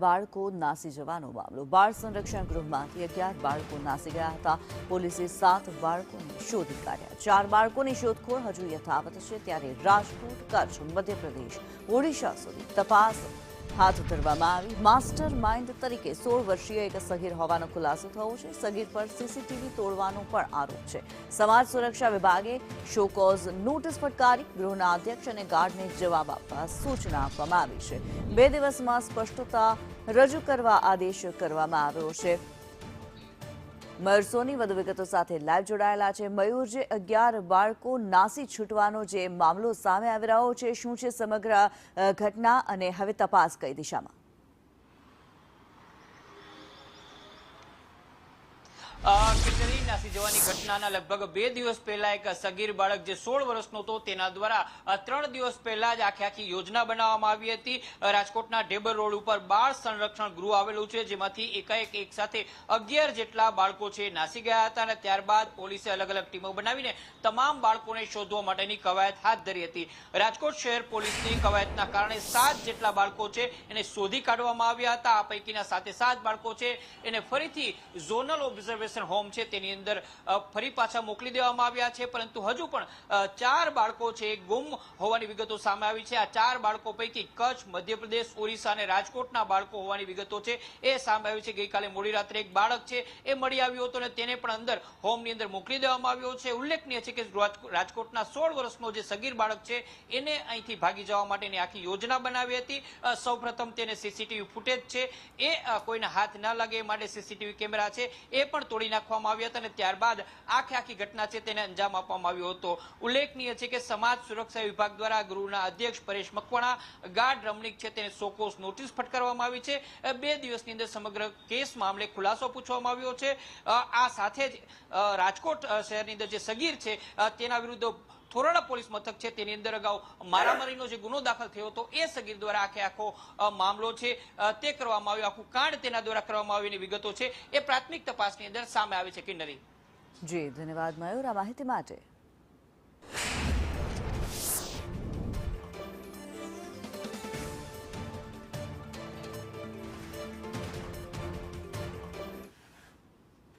બાળકો નાસી જવાનો મામલો। બાળ સંરક્ષણ ગૃહમાંથી 11 બાળકો નાસી ગયા હતા। પોલીસે 7 બાળકોને શોધી કાઢ્યા। 4 બાળકોની શોધખોળ હજુ યથાવત છે, ત્યારે રાજકોટ, કચ્છ, મધ્યપ્રદેશ, ઓડિશા સુધી તપાસ હાથ ધરવામાં આવી। માસ્ટર માઇન્ડ તરીકે 16 વર્ષીય એક સગીર હોવાનો ખુલાસો થયો છે। સગીર પર સીસીટીવી તોડવાનો પણ આરોપ છે। સમાજ સુરક્ષા વિભાગે શોકોઝ નોટિસ ફટકારી ગૃહના અધ્યક્ષ અને ગાર્ડને જવાબ આપવા સૂચના આપવામાં આવી છે। 2 દિવસમાં સ્પષ્ટતા રજૂ કરવા આદેશ કરવામાં આવ્યો છે। મયુર સોની વધુ વિગતો સાથે લાઈવ જોડાયેલા છે। મયુર, જે 11 બાળકો નાસી છૂટવાનો જે મામલો સામે આવી રહ્યો છે, શું છે સમગ્ર ઘટના અને હવે તપાસ કઈ દિશામાં? નાસી જવાની ઘટનાના લગભગ 2 દિવસ પહેલા એક સગીર બાળક જે 16 વર્ષનો હતો તેના દ્વારા 3 દિવસ પહેલા જ આખી યોજના બનાવવામાં આવી હતી। રાજકોટના ઢેબર રોડ ઉપર બાળ સંરક્ષણ ગૃહ આવેલું છે, જેમાંથી એકાએક એક સાથે 11 જેટલા બાળકો છે નાસી ગયા હતા અને ત્યારબાદ પોલીસે અલગ અલગ ટીમો બનાવીને તમામ બાળકોને શોધવા માટેની કવાયત હાથ ધરી હતી। રાજકોટ શહેર પોલીસની કવાયતના કારણે 7 જેટલા બાળકો છે એને શોધી કાઢવામાં આવ્યા હતા। આ પૈકીના 7 બાળકો છે એને ફરીથી ઝોનલ ઓબ્ઝર્વેશન હોમ છે તેની અંદર ફરી પાછા મોકલી દેવામાં આવ્યા છે, પરંતુ હજુ પણ 4 બાળકો છે ગુમ હોવાની વિગતો સામે આવી છે। આ 4 બાળકો પૈકી કચ્છ, મધ્યપ્રદેશ, ઓરિસ્સા અને રાજકોટના બાળકો હોવાની વિગતો છે એ સામે આવી છે। ગઈકાલે મોડી રાત્રે એક બાળક છે એ મળી આવ્યો હતો અને તેને પણ અંદર હોમની અંદર મોકલી દેવામાં આવ્યો છે। ઉલ્લેખનીય છે કે રાજકોટના 16 વર્ષનો જે સગીર બાળક છે એને અહીંથી ભાગી જવા માટેની આખી યોજના બનાવી હતી। સૌપ્રથમ તેને સીસીટીવી ફૂટેજ છે એ કોઈના હાથ ન લાગે એ માટે સીસીટીવી કેમેરા છે એ પણ તોડી નાખવામાં આવ્યા હતા અને ત્યારબાદ આખી ઘટના છે તેને અંજામ આપવામાં આવ્યો હતો। ઉલ્લેખનીય છે કે સમાજ સુરક્ષા વિભાગ દ્વારા ગૃહના અધ્યક્ષ પરેશ મકવાણા, ગાર્ડ રમણીક છે તેને શોકોઝ નોટિસ ફટકારવામાં આવી છે। 2 દિવસની અંદર સમગ્ર કેસ મામલે ખુલાસો પૂછવામાં આવ્યો છે। આ સાથે જ રાજકોટ શહેરની અંદર જે સગીર છે તેના વિરુદ્ધ થોરાડા પોલીસ મથક છે તેની અંદર અગાઉ મારામારીનો જે ગુનો દાખલ થયો હતો એ સગીર દ્વારા આખો મામલો છે તે કરવામાં આવ્યો। આખું કાંડ તેના દ્વારા કરવામાં આવ્યાની વિગતો છે એ પ્રાથમિક તપાસની અંદર સામે આવી છે। કિન્નરી, જી ધન્યવાદ મયુર આ માહિતી માટે।